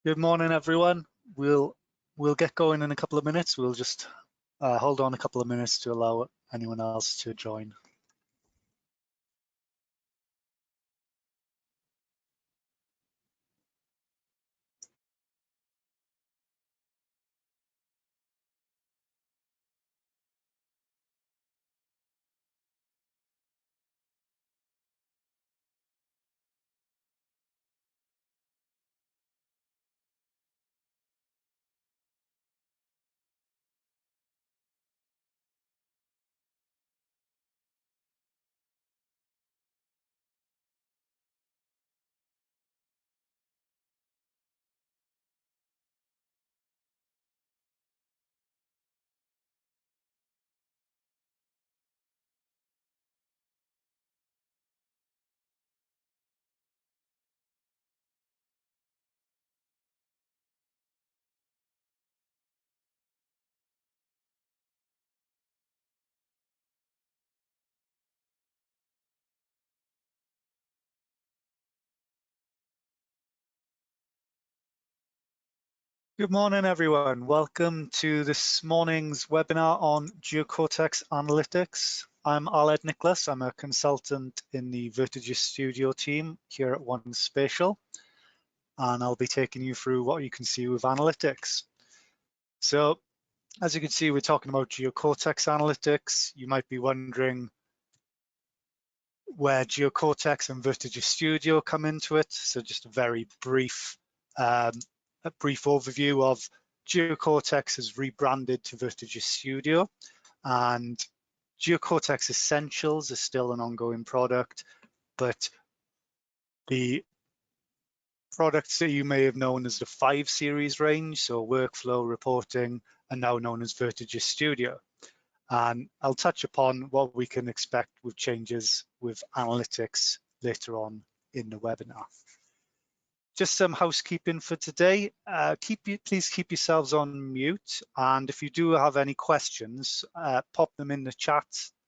Good morning, everyone. We'll get going in a couple of minutes. We'll just hold on a couple of minutes to allow anyone else to join. Good morning, everyone. Welcome to this morning's webinar on GeoCortex Analytics. I'm Aled Nicholas. I'm a consultant in the VertiGIS Studio team here at One Spatial, and I'll be taking you through what you can see with analytics. So, as you can see, we're talking about GeoCortex Analytics. You might be wondering where GeoCortex and VertiGIS Studio come into it. So just a very brief overview of GeoCortex has rebranded to VertiGIS Studio, and GeoCortex Essentials is still an ongoing product, but the products that you may have known as the 5 series range, so workflow, reporting, are now known as VertiGIS Studio. And I'll touch upon what we can expect with changes with analytics later on in the webinar. Just some housekeeping for today. Please keep yourselves on mute. And if you do have any questions, pop them in the chat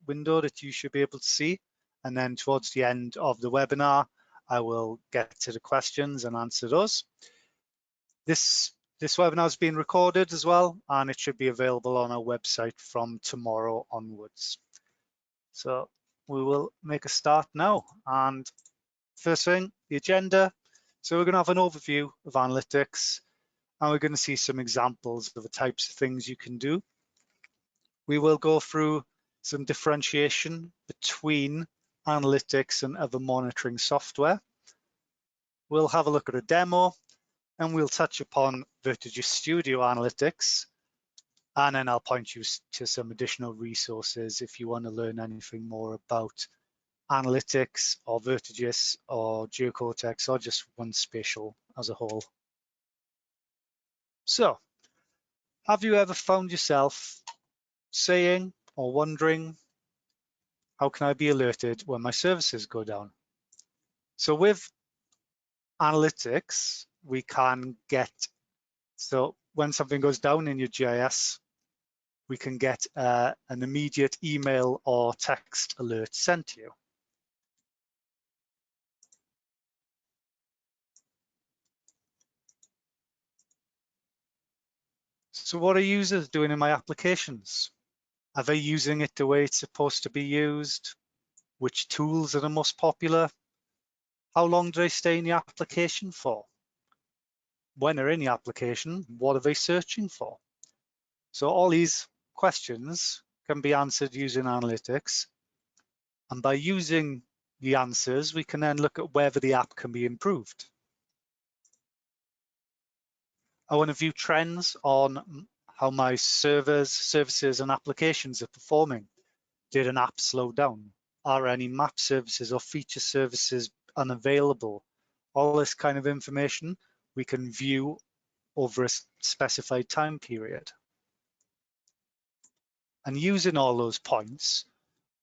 window that you should be able to see. And then towards the end of the webinar, I will get to the questions and answer those. This webinar is being recorded as well, and it should be available on our website from tomorrow onwards. So we will make a start now. And first thing, the agenda. So we're going to have an overview of analytics, and we're going to see some examples of the types of things you can do. We will go through some differentiation between analytics and other monitoring software. We'll have a look at a demo, and we'll touch upon VertiGIS Studio Analytics, and then I'll point you to some additional resources if you want to learn anything more about analytics or VertiGIS or GeoCortex or just One Spatial as a whole. So, have you ever found yourself saying or wondering, how can I be alerted when my services go down? So with analytics, we can get, so when something goes down in your GIS, we can get an immediate email or text alert sent to you. So what are users doing in my applications? Are they using it the way it's supposed to be used? Which tools are the most popular? How long do they stay in the application for? When they're in the application, what are they searching for? So all these questions can be answered using analytics. And by using the answers, we can then look at whether the app can be improved. I want to view trends on how my servers, services, and applications are performing. Did an app slow down? Are any map services or feature services unavailable? All this kind of information we can view over a specified time period. And using all those points,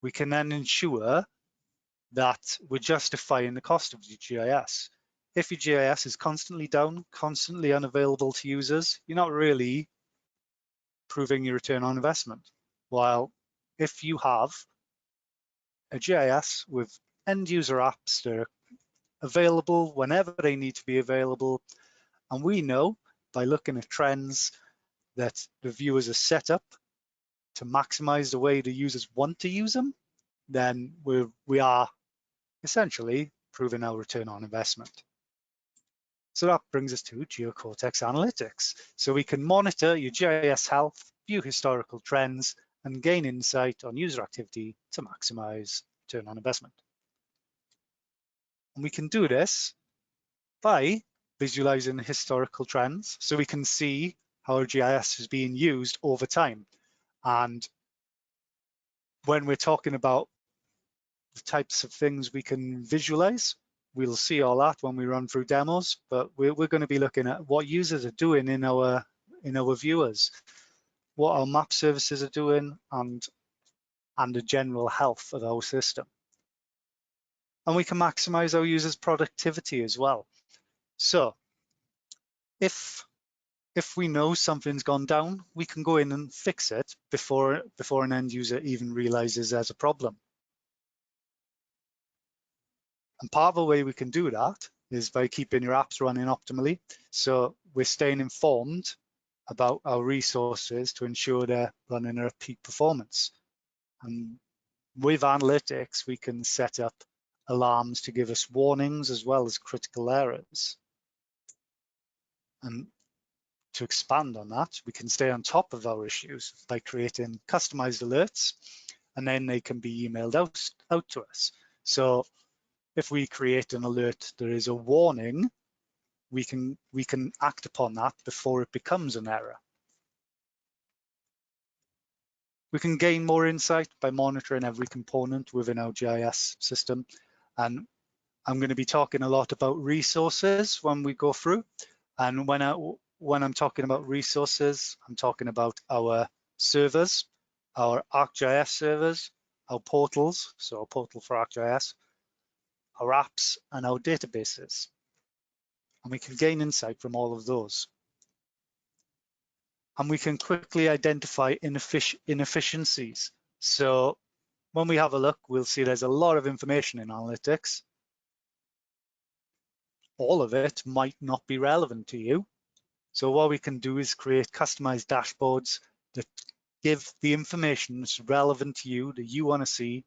we can then ensure that we're justifying the cost of your GIS. If your GIS is constantly down, constantly unavailable to users, you're not really proving your return on investment. While if you have a GIS with end user apps that are available whenever they need to be available, And we know by looking at trends that the viewers are set up to maximize the way the users want to use them, then we are essentially proving our return on investment. So that brings us to GeoCortex Analytics. So we can monitor your GIS health, view historical trends, and gain insight on user activity to maximize return on investment. And we can do this by visualizing historical trends, so we can see how our GIS is being used over time. And when we're talking about the types of things we can visualize, we'll see all that when we run through demos, but we're going to be looking at what users are doing in our viewers, what our map services are doing, and the general health of our system. And we can maximize our users' productivity as well. So if we know something's gone down, we can go in and fix it before an end user even realizes there's a problem. And part of the way we can do that is by keeping your apps running optimally. So we're staying informed about our resources to ensure they're running at peak performance. And with analytics, we can set up alarms to give us warnings as well as critical errors. And to expand on that, we can stay on top of our issues by creating customized alerts, and then they can be emailed out to us. So if we create an alert, there is a warning, we can act upon that before it becomes an error. We can gain more insight by monitoring every component within our GIS system. And I'm going to be talking a lot about resources when we go through. And when I'm talking about resources, I'm talking about our servers, our ArcGIS servers, our portals, so a portal for ArcGIS, our apps, and our databases. And we can gain insight from all of those. And we can quickly identify inefficiencies. So when we have a look, we'll see there's a lot of information in analytics. All of it might not be relevant to you. So what we can do is create customized dashboards that give the information that's relevant to you, that you want to see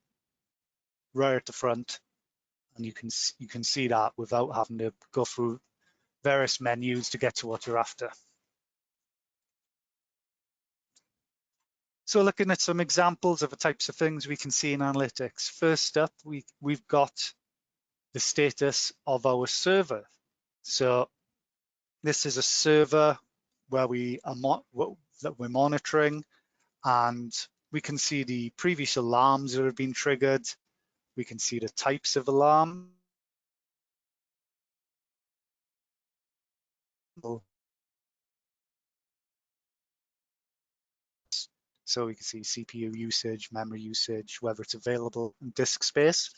right at the front. And you can see that without having to go through various menus to get to what you're after. So looking at some examples of the types of things we can see in analytics. First up, we've got the status of our server. So this is a server where that we're monitoring, and we can see the previous alarms that have been triggered. We can see the types of alarm. So we can see CPU usage, memory usage, whether it's available in disk space.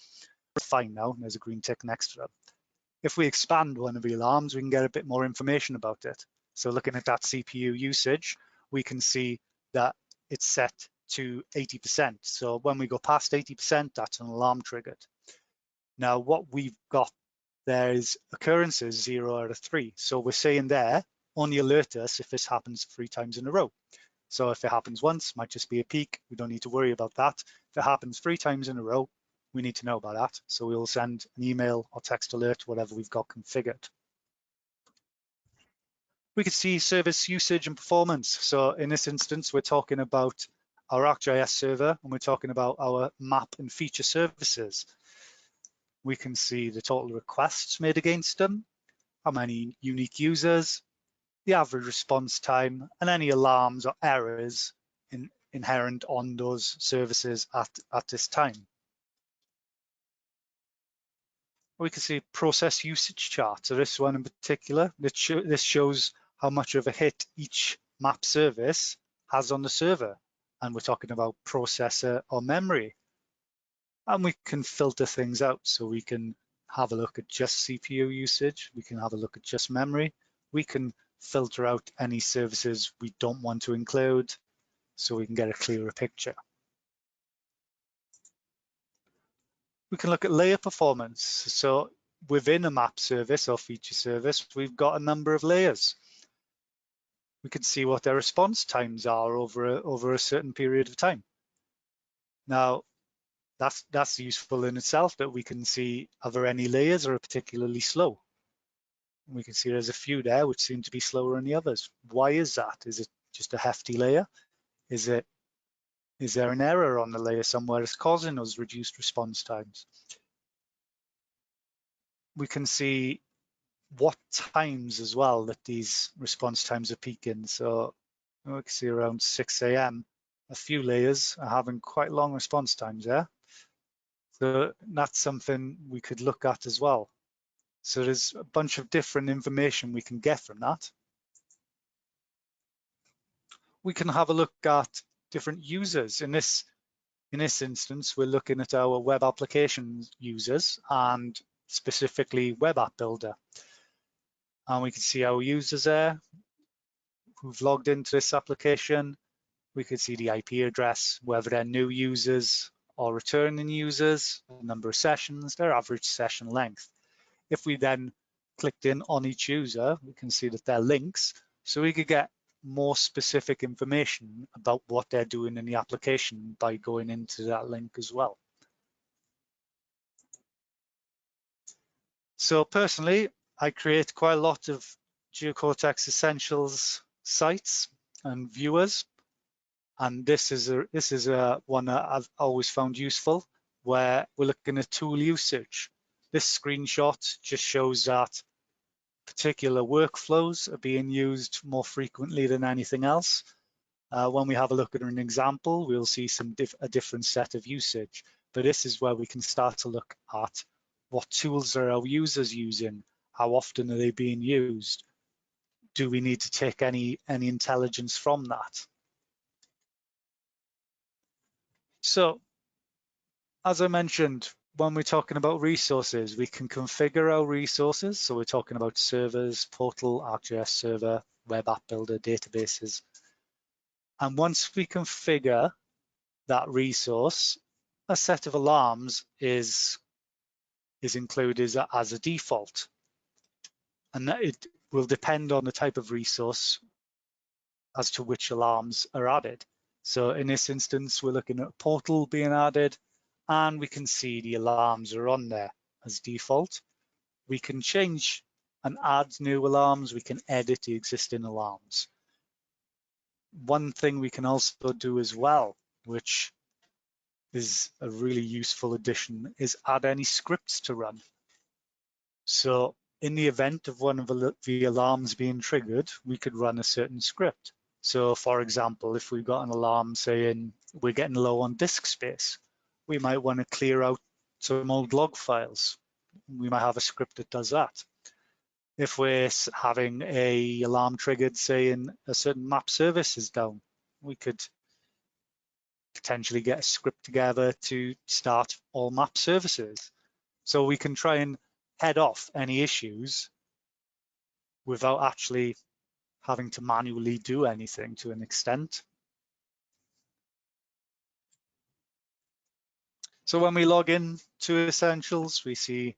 We're fine now, there's a green tick next to them. If we expand one of the alarms, we can get a bit more information about it. So looking at that CPU usage, we can see that it's set to 80%. So when we go past 80%, that's an alarm triggered. Now what we've got there is occurrences 0 out of 3. So we're saying there, only alert us if this happens 3 times in a row. So if it happens once, might just be a peak. We don't need to worry about that. If it happens 3 times in a row, we need to know about that. So we'll send an email or text alert, whatever we've got configured. We could see service usage and performance. So in this instance, we're talking about our ArcGIS server, and we're talking about our map and feature services. We can see the total requests made against them, how many unique users, the average response time, and any alarms or errors inherent on those services at this time. We can see process usage chart. So this one in particular, this shows how much of a hit each map service has on the server. And we're talking about processor or memory. And we can filter things out. So we can have a look at just CPU usage. We can have a look at just memory. We can filter out any services we don't want to include so we can get a clearer picture. We can look at layer performance. So within a map service or feature service, we've got a number of layers. We can see what their response times are over a certain period of time. Now, that's useful in itself, that we can see are there any layers that are particularly slow. We can see there's a few there which seem to be slower than the others. Why is that? Is it just a hefty layer? Is there an error on the layer somewhere that's causing those reduced response times? We can see what times as well that these response times are peaking. So we can see around 6 a.m. a few layers are having quite long response times there. So that's something we could look at as well. So there's a bunch of different information we can get from that. We can have a look at different users. In this instance, we're looking at our web application users and specifically web app builder. And we can see our users there who've logged into this application. We could see the IP address, whether they're new users or returning users, the number of sessions, their average session length. If we then clicked in on each user, we can see that they're links. So we could get more specific information about what they're doing in the application by going into that link as well. So personally, I create quite a lot of GeoCortex Essentials sites and viewers. And this is one that I've always found useful, where we're looking at tool usage. This screenshot just shows that particular workflows are being used more frequently than anything else. When we have a look at an example, we'll see a different set of usage. But this is where we can start to look at what tools are our users using, how often are they being used, do we need to take any intelligence from that? So, as I mentioned, when we're talking about resources, we can configure our resources. So we're talking about servers, portal, ArcGIS server, web app builder, databases. And once we configure that resource, a set of alarms is included as a default. And it will depend on the type of resource as to which alarms are added. So in this instance, we're looking at a portal being added, and we can see the alarms are on there as default. We can change and add new alarms. We can edit the existing alarms. One thing we can also do as well, which is a really useful addition, is add any scripts to run. So in the event of one of the alarms being triggered, we could run a certain script. So for example, if we've got an alarm saying we're getting low on disk space, we might want to clear out some old log files. We might have a script that does that. If we're having an alarm triggered saying a certain map service is down, we could potentially get a script together to start all map services. So we can try and head off any issues without actually having to manually do anything to an extent. So when we log in to Essentials, we see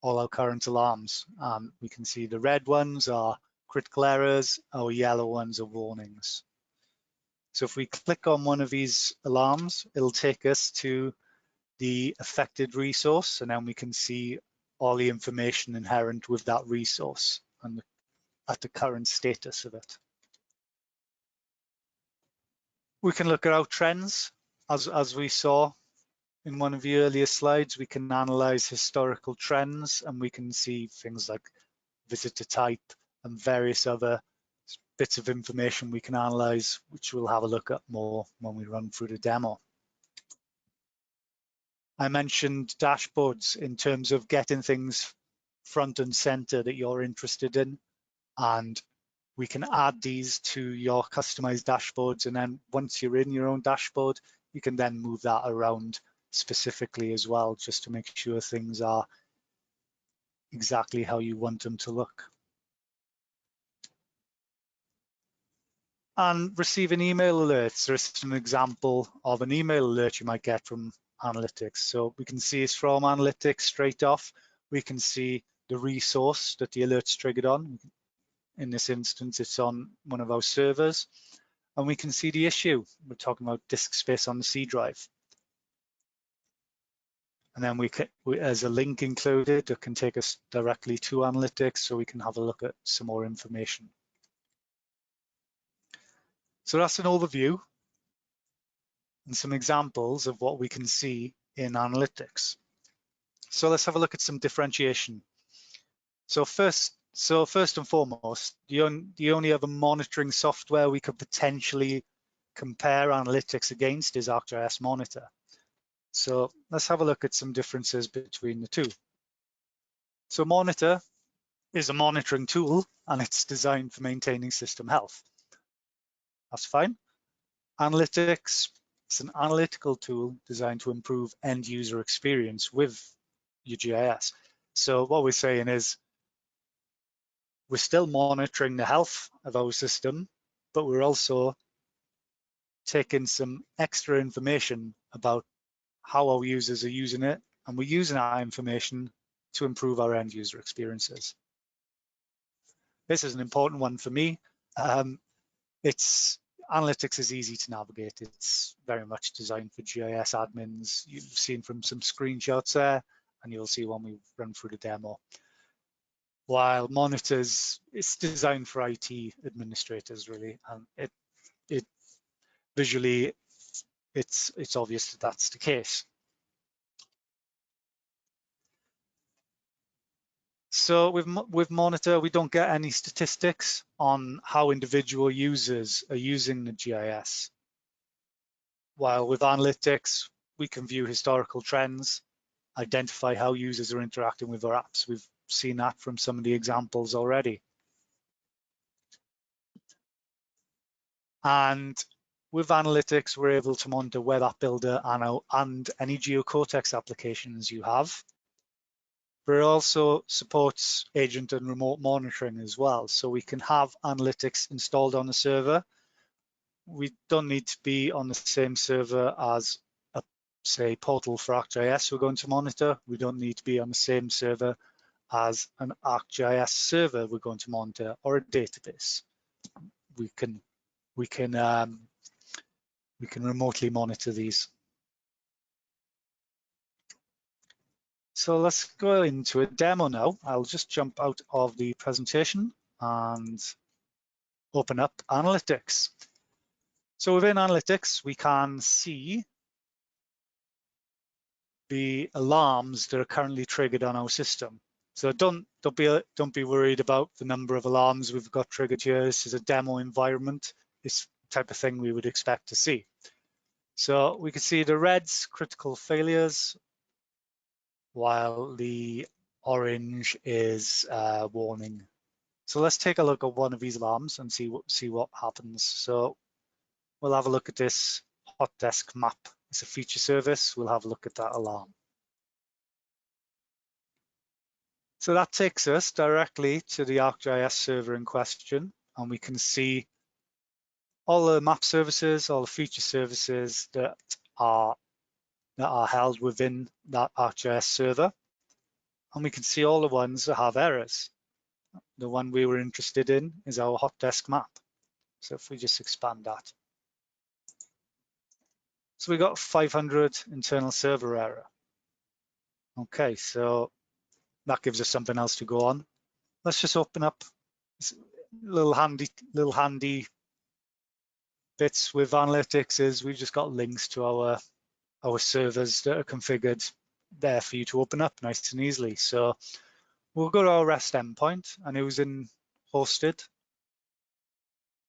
all our current alarms. We can see the red ones are critical errors, our yellow ones are warnings. So if we click on one of these alarms, it'll take us to the affected resource, and then we can see all the information inherent with that resource and at the current status of it. We can look at our trends. As we saw in one of the earlier slides, we can analyze historical trends, and we can see things like visitor type and various other bits of information we can analyze, which we'll have a look at more when we run through the demo. I mentioned dashboards in terms of getting things front and center that you're interested in, and we can add these to your customized dashboards, and then once you're in your own dashboard, you can then move that around specifically as well, just to make sure things are exactly how you want them to look. And receiving email alerts, there's an example of an email alert you might get from analytics. So we can see it's from analytics straight off. we can see the resource that the alert's triggered on. In this instance, it's on one of our servers. And we can see the issue. We're talking about disk space on the C drive. And then there's a link included that can take us directly to analytics so we can have a look at some more information. So that's an overview and some examples of what we can see in analytics. So let's have a look at some differentiation. So first and foremost, the only other monitoring software we could potentially compare analytics against is ArcGIS Monitor. So let's have a look at some differences between the two. So Monitor is a monitoring tool and it's designed for maintaining system health. That's fine. Analytics, it's an analytical tool designed to improve end user experience with your GIS. So what we're saying is we're still monitoring the health of our system, but we're also taking some extra information about how our users are using it, and we're using that information to improve our end user experiences. This is an important one for me. Analytics is easy to navigate. It's very much designed for GIS admins. You've seen from some screenshots there, and you'll see when we run through the demo. While Monitors, it's designed for IT administrators really, and it visually, it's obvious that that's the case. So with Monitor, we don't get any statistics on how individual users are using the GIS. While with Analytics, we can view historical trends, identify how users are interacting with our apps. We've seen that from some of the examples already. And with Analytics, we're able to monitor Web App Builder and any GeoCortex applications you have. But it also supports agent and remote monitoring as well. So we can have Analytics installed on a server. We don't need to be on the same server as, say, portal for ArcGIS we're going to monitor. We don't need to be on the same server as an ArcGIS server we're going to monitor, or a database. We can remotely monitor these. So let's go into a demo now. I'll just jump out of the presentation and open up Analytics. So within Analytics, we can see the alarms that are currently triggered on our system. So don't be worried about the number of alarms we've got triggered here. This is a demo environment. This type of thing we would expect to see. So we can see the red's critical failures, while the orange is warning. So let's take a look at one of these alarms and see what happens. So we'll have a look at this hot desk map. It's a feature service. We'll have a look at that alarm. So that takes us directly to the ArcGIS server in question, and we can see all the map services, all the feature services that are held within that ArcGIS server. And we can see all the ones that have errors. The one we were interested in is our hot desk map. So if we just expand that. So we got 500 internal server error. Okay, so that gives us something else to go on. Let's just open up little handy bits with Analytics. Is we've just got links to our servers that are configured there for you to open up nice and easily. So we'll go to our REST endpoint, and it was in hosted.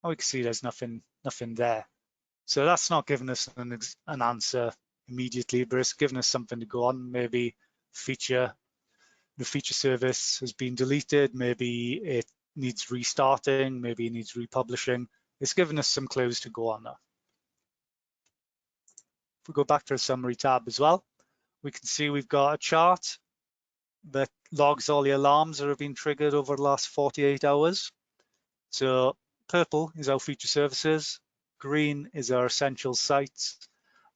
And we can see there's nothing there. So that's not giving us an answer immediately, but it's giving us something to go on. Maybe the feature service has been deleted. Maybe it needs restarting. Maybe it needs republishing. It's giving us some clues to go on there. If we go back to the summary tab as well, we can see we've got a chart that logs all the alarms that have been triggered over the last 48 hours. So purple is our feature services, green is our essential sites,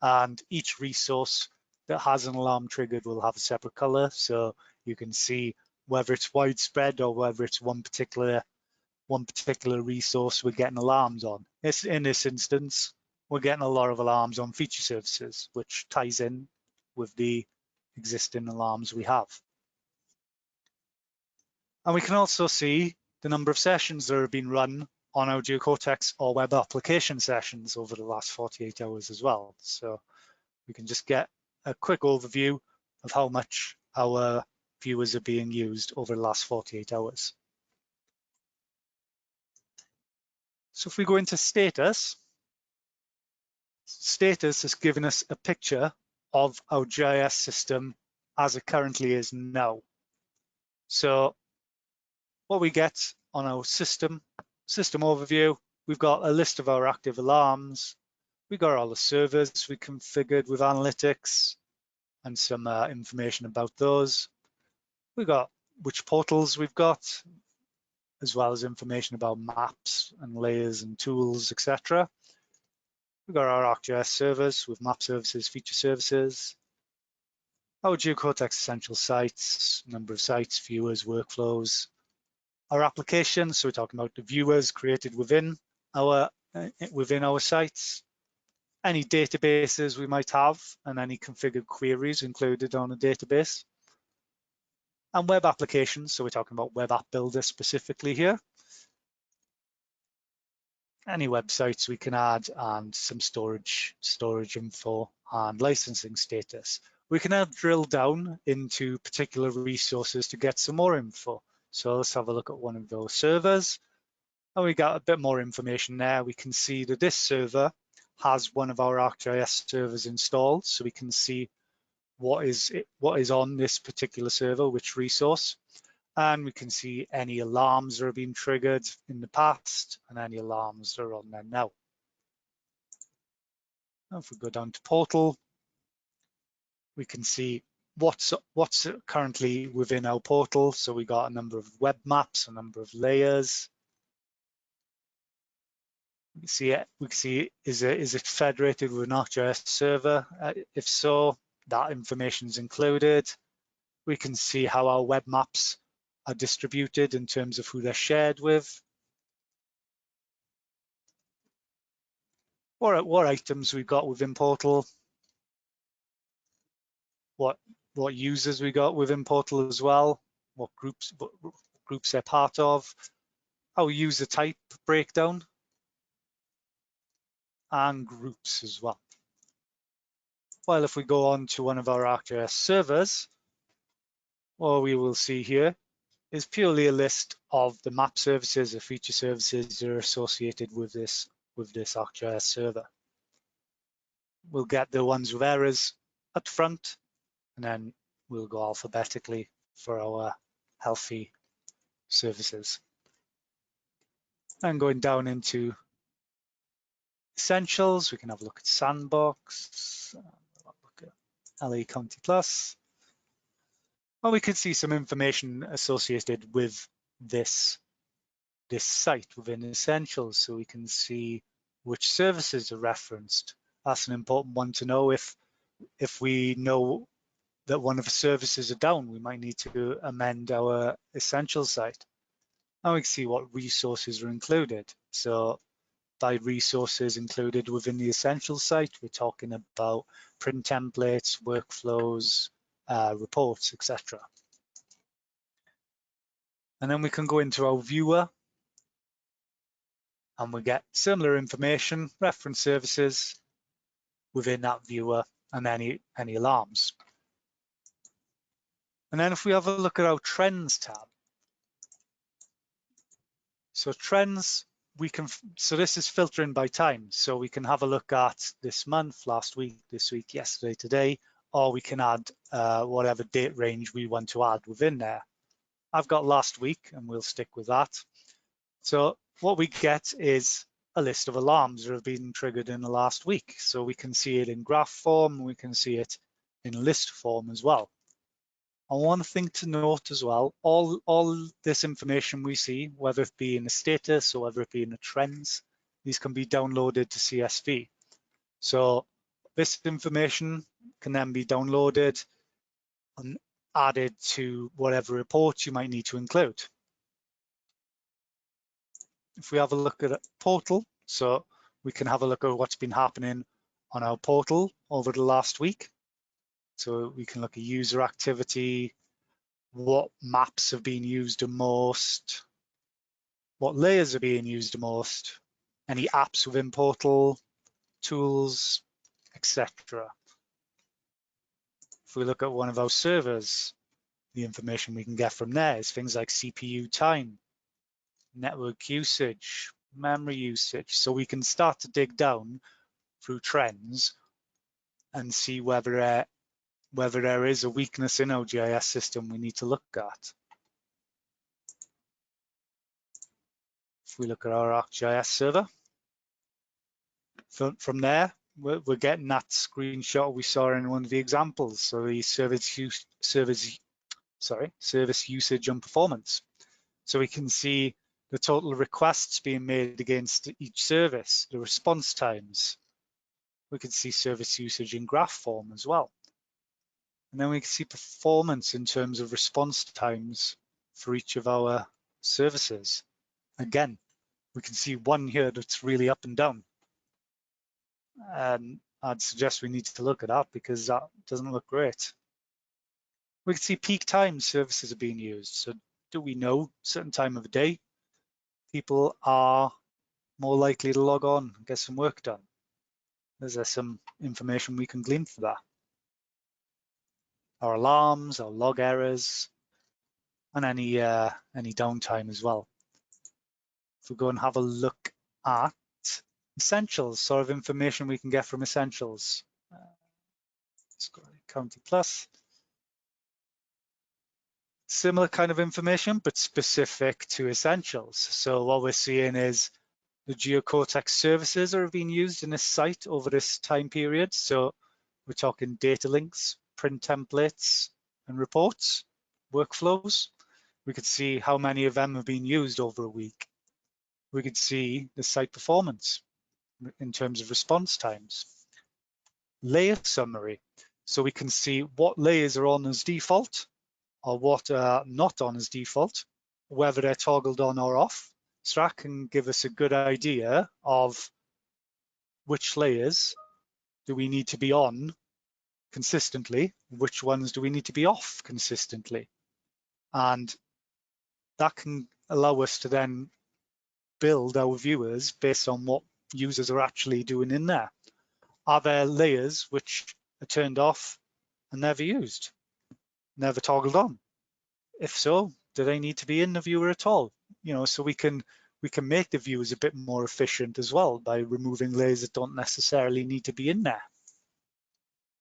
and each resource that has an alarm triggered will have a separate color. So You can see whether it's widespread or whether it's one particular resource we're getting alarms on. In this instance, we're getting a lot of alarms on feature services, which ties in with the existing alarms we have. And we can also see the number of sessions that have been run on our GeoCortex or web application sessions over the last 48 hours as well. So we can just get a quick overview of how much our viewers are being used over the last 48 hours. So if we go into status, status has given us a picture of our GIS system as it currently is now. So what we get on our system overview, we've got a list of our active alarms. We've got all the servers we configured with analytics and some information about those. We've got which portals we've got, as well as information about maps and layers and tools, etc. We've got our ArcGIS servers with map services, feature services, our GeoCortex essential sites, number of sites, viewers, workflows, our applications. So we're talking about the viewers created within our sites, any databases we might have, and any configured queries included on a database, and web applications. So we're talking about web app builder specifically here. Any websites we can add, and some storage info and licensing status. We can now drill down into particular resources to get some more info. So let's have a look at one of those servers. And we got a bit more information there. We can see that this server has one of our ArcGIS servers installed. So we can see what is on this particular server, which resource. And we can see any alarms that have been triggered in the past and any alarms that are on there now. Now if we go down to portal, we can see what's currently within our portal. So we got a number of web maps, a number of layers. We can see is it federated with an ArcGIS server? If so, that information is included. We can see how our web maps are distributed in terms of who they're shared with. What items we've got within portal, what users we got within portal as well, what groups they're part of, our user type breakdown, and groups as well. Well, if we go on to one of our ArcGIS servers, what we will see here is purely a list of the map services or feature services that are associated with this ArcGIS server. We'll get the ones with errors up front, and then we'll go alphabetically for our healthy services. And going down into essentials, we can have a look at Sandbox, look at LA County Plus. Well, we could see some information associated with this site within Essentials, so we can see which services are referenced. That's an important one to know. If we know that one of the services are down, we might need to amend our Essentials site. And we can see what resources are included. So by resources included within the Essentials site, we're talking about print templates, workflows, reports, etc. And then we can go into our viewer and we get similar information, reference services within that viewer, and any alarms. And then if we have a look at our trends tab, so trends, so this is filtering by time. So we can have a look at this month, last week, this week, yesterday, today, or we can add whatever date range we want to add within there. I've got last week and we'll stick with that. So what we get is a list of alarms that have been triggered in the last week. So we can see it in graph form, we can see it in list form as well. And one thing to note as well, all this information we see, whether it be in the status or whether it be in the trends, these can be downloaded to CSV. So this information can then be downloaded added to whatever reports you might need to include. If we have a look at a portal, so we can have a look at what's been happening on our portal over the last week. So we can look at user activity, what maps have been used the most, what layers are being used the most, any apps within portal, tools, etc. If we look at one of our servers, the information we can get from there is things like CPU time, network usage, memory usage. So we can start to dig down through trends and see whether there is a weakness in our GIS system we need to look at. If we look at our ArcGIS server, from there, we're getting that screenshot we saw in one of the examples. So the service usage and performance. So we can see the total requests being made against each service, the response times. We can see service usage in graph form as well. And then we can see performance in terms of response times for each of our services. Again, we can see one here that's really up and down. And I'd suggest we need to look at that because that doesn't look great. We can see peak time services are being used. So do we know certain time of the day people are more likely to log on and get some work done? Is there some information we can glean for that? Our alarms, our log errors, and any downtime as well. If we go and have a look at essentials, sort of information we can get from essentials. Let's go to County Plus. Similar kind of information, but specific to essentials. So what we're seeing is the GeoCortex services are being used in this site over this time period. So we're talking data links, print templates, and reports, workflows. We could see how many of them have been used over a week. We could see the site performance in terms of response times. Layer summary. So we can see what layers are on as default or what are not on as default, whether they're toggled on or off. So that can give us a good idea of which layers do we need to be on consistently, which ones do we need to be off consistently. And that can allow us to then build our viewers based on what users are actually doing in there. Are there layers which are turned off and never used, never toggled on? If so, do they need to be in the viewer at all? So we can make the viewers a bit more efficient as well by removing layers that don't necessarily need to be in there.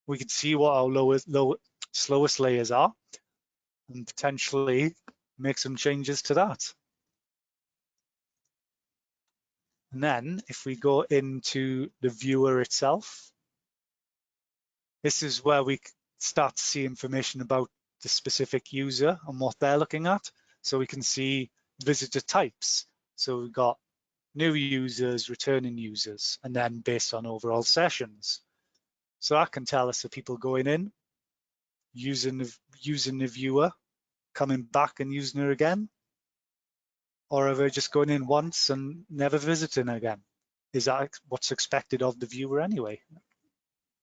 We can see what our slowest layers are and potentially make some changes to that. And then if we go into the viewer itself, this is where we start to see information about the specific user and what they're looking at. So we can see visitor types. So we've got new users, returning users, and then based on overall sessions. So that can tell us the people going in, using the viewer, coming back and using it again, or are they just going in once and never visiting again? Is that what's expected of the viewer anyway?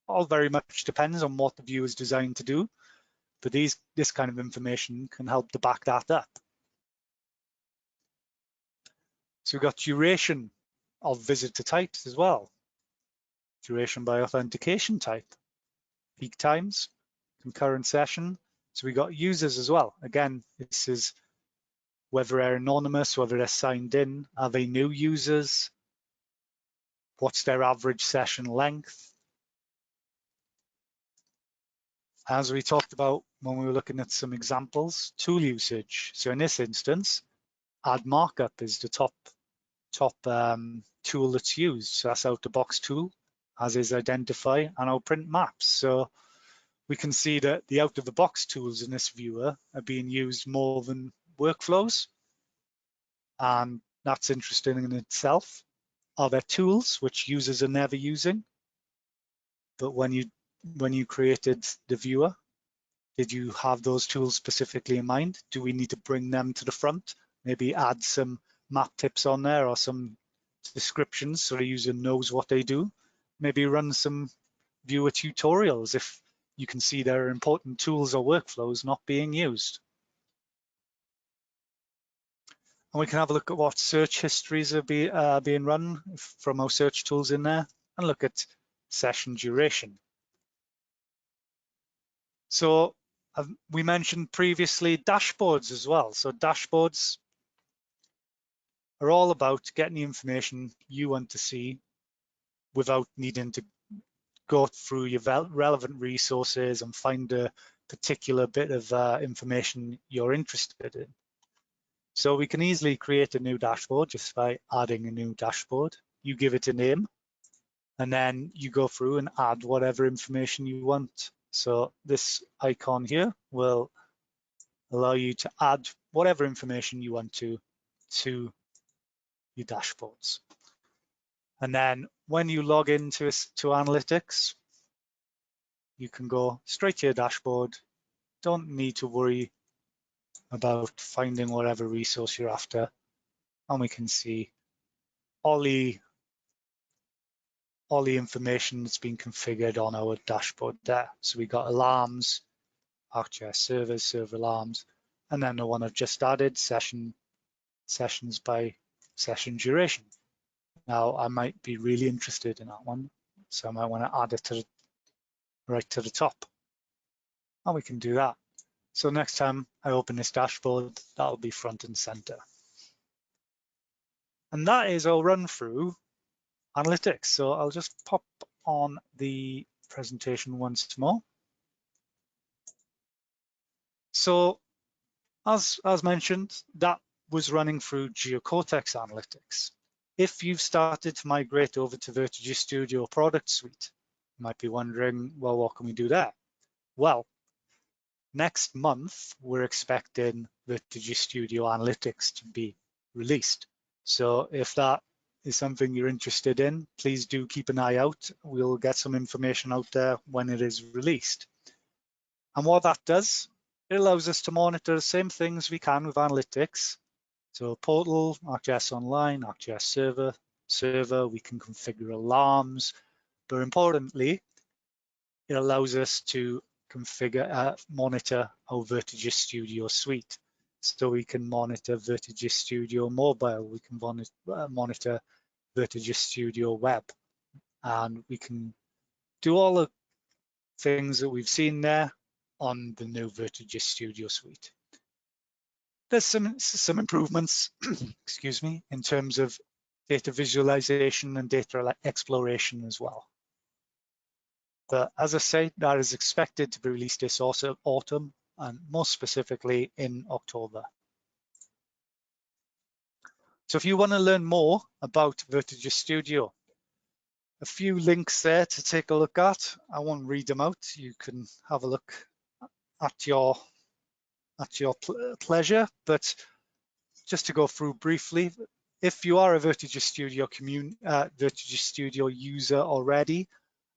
All very much depends on what the viewer is designed to do, but this kind of information can help to back that up. So we've got duration of visitor types as well. Duration by authentication type, peak times, concurrent session. So we got users as well. Again, this is whether they're anonymous, whether they're signed in, are they new users? What's their average session length? As we talked about when we were looking at some examples, tool usage. So in this instance, add markup is the top tool that's used. So that's out-the-box tool, as is identify and our print maps. So we can see that the out-of-the-box tools in this viewer are being used more than workflows. And that's interesting in itself. Are there tools which users are never using, but when you created the viewer, Did you have those tools specifically in mind? Do we need to bring them to the front? Maybe add some map tips on there or some descriptions so the user knows what they do. Maybe run some viewer tutorials if you can see there are important tools or workflows not being used. And we can have a look at what search histories are being run from our search tools in there, and look at session duration. So we mentioned previously dashboards as well. So dashboards are all about getting the information you want to see without needing to go through your relevant resources and find a particular bit of information you're interested in. So we can easily create a new dashboard just by adding a new dashboard. You give it a name, and then you go through and add whatever information you want. So this icon here will allow you to add whatever information you want to your dashboards. And then when you log into analytics, you can go straight to your dashboard. Don't need to worry about finding whatever resource you're after. And we can see all the information that's been configured on our dashboard there. So we got alarms, ArcGIS servers, server alarms, and then the one I've just added, sessions by session duration. Now I might be really interested in that one, so I might want to add it right to the top. And we can do that. So next time I open this dashboard, that'll be front and center. And that is our run through analytics. So I'll just pop on the presentation once more. So as mentioned, that was running through GeoCortex Analytics. If you've started to migrate over to VertiGIS Studio product suite, you might be wondering, well, what can we do there? Well, next month, we're expecting VertiGIS Studio Analytics to be released. So if that is something you're interested in, please do keep an eye out. We'll get some information out there when it is released. And what that does, it allows us to monitor the same things we can with analytics. So portal, ArcGIS Online, ArcGIS server, we can configure alarms, but importantly, it allows us to monitor our VertiGIS Studio suite. So we can monitor VertiGIS Studio Mobile, we can monitor VertiGIS Studio Web, and we can do all the things that we've seen there on the new VertiGIS Studio suite. There's some improvements, excuse me, in terms of data visualization and data exploration as well. But as I say, that is expected to be released this autumn, and most specifically in October. So if you want to learn more about VertiGIS Studio, a few links there to take a look at. I won't read them out. You can have a look at your pleasure, but just to go through briefly, if you are a VertiGIS Studio user already,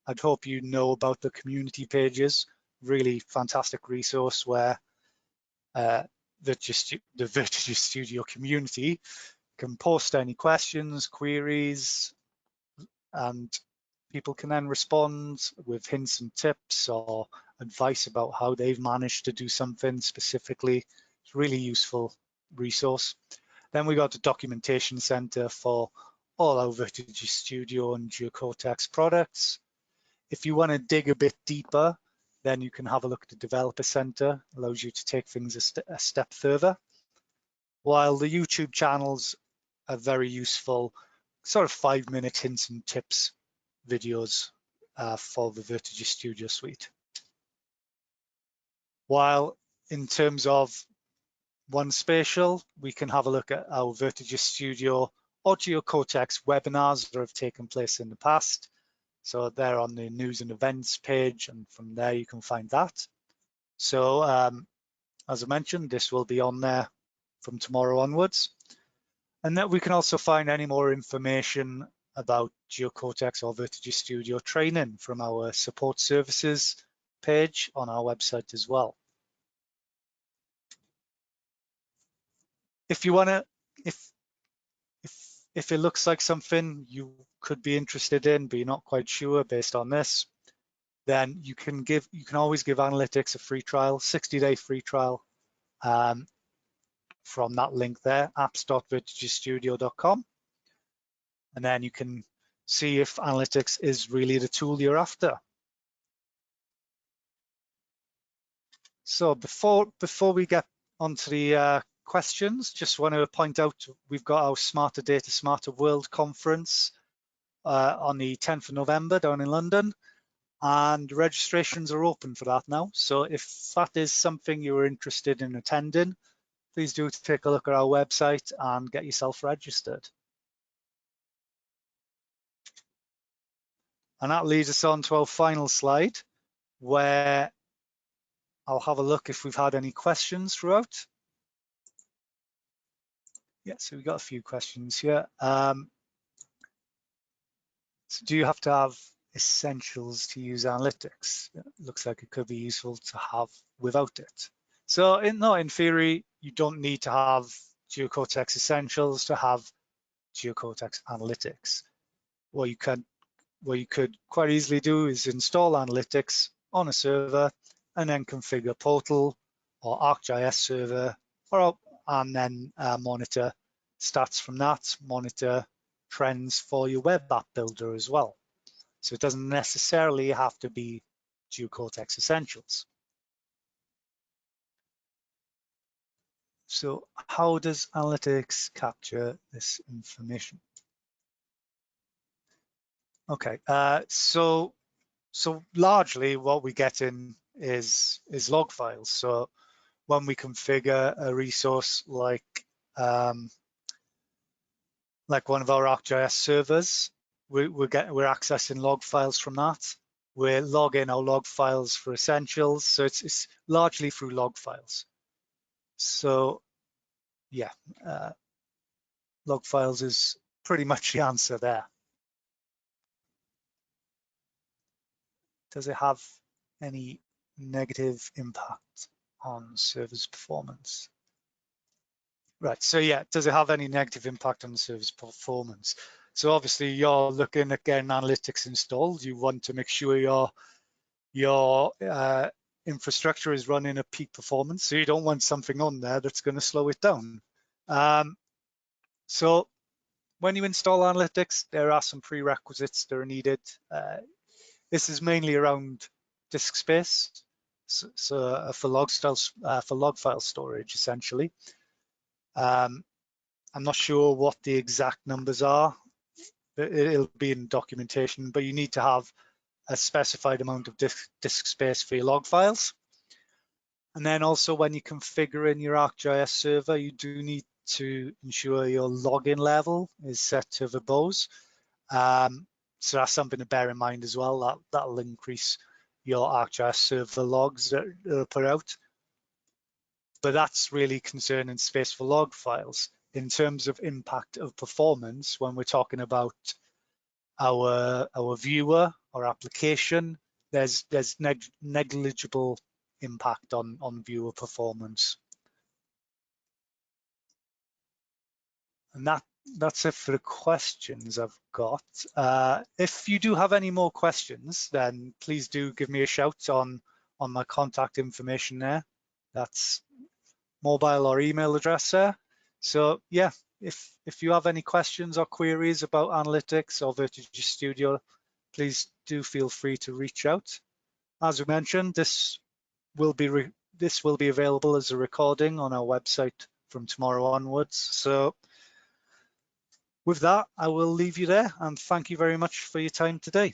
I'd hope you know about the community pages. Really fantastic resource where the VertiGIS Studio community can post any questions, queries, and people can then respond with hints and tips or advice about how they've managed to do something specifically. It's a really useful resource. Then we got the documentation center for all our VertiGIS Studio and GeoCortex products. If you want to dig a bit deeper, then you can have a look at the developer center. It allows you to take things a step further. While the YouTube channels are very useful, sort of 5-minute hints and tips videos for the VertiGIS Studio suite. While in terms of One Spatial, we can have a look at our VertiGIS Studio or GeoCortex webinars that have taken place in the past. So they're on the news and events page, and from there you can find that. So as I mentioned, this will be on there from tomorrow onwards. And that we can also find any more information about GeoCortex or VertiGIS Studio training from our support services page on our website as well. if you want to, if it looks like something you could be interested in, but you're not quite sure based on this, then you can always give analytics a free trial, 60-day free trial from that link there, apps.vertigisstudio.com. And then you can see if analytics is really the tool you're after. So before we get onto the questions, just want to point out we've got our Smarter Data, Smarter World conference on the 10th of November down in London, and registrations are open for that now. So if that is something you're interested in attending, please do take a look at our website and get yourself registered. And that leads us on to our final slide, where I'll have a look if we've had any questions throughout. Yeah, so we've got a few questions here. So do you have to have essentials to use analytics? It looks like it could be useful to have without it. So in theory, you don't need to have GeoCortex essentials to have GeoCortex analytics. What you could quite easily do is install analytics on a server and then configure Portal or ArcGIS server, and then monitor stats from that, monitor trends for your web app builder as well. So it doesn't necessarily have to be GeoCortex essentials. So how does analytics capture this information? Okay, so largely what we get in is log files. So when we configure a resource like one of our ArcGIS servers, we're accessing log files from that. We're logging our log files for essentials, so it's largely through log files. So yeah, log files is pretty much the answer there. Does it have any negative impact on server's performance? Right, so yeah, does it have any negative impact on the server's performance? So obviously you're looking at getting analytics installed. You want to make sure your infrastructure is running at peak performance. So you don't want something on there that's going to slow it down. So when you install analytics, there are some prerequisites that are needed. This is mainly around disk space, so for log file storage, essentially. I'm not sure what the exact numbers are. It'll be in documentation, but you need to have a specified amount of disk space for your log files. And then also when you configure in your ArcGIS server, you do need to ensure your login level is set to verbose. So that's something to bear in mind as well. That'll increase your ArcGIS server logs that are put out. But that's really concerning space for log files. In terms of impact of performance, when we're talking about our viewer or application, there's negligible impact on viewer performance. And that's it for the questions I've got. If you do have any more questions, then please do give me a shout on my contact information there. That's mobile or email address there. So yeah, if you have any questions or queries about analytics or VertiGIS Studio, please do feel free to reach out. As we mentioned, this will be available as a recording on our website from tomorrow onwards. So with that, I will leave you there and thank you very much for your time today.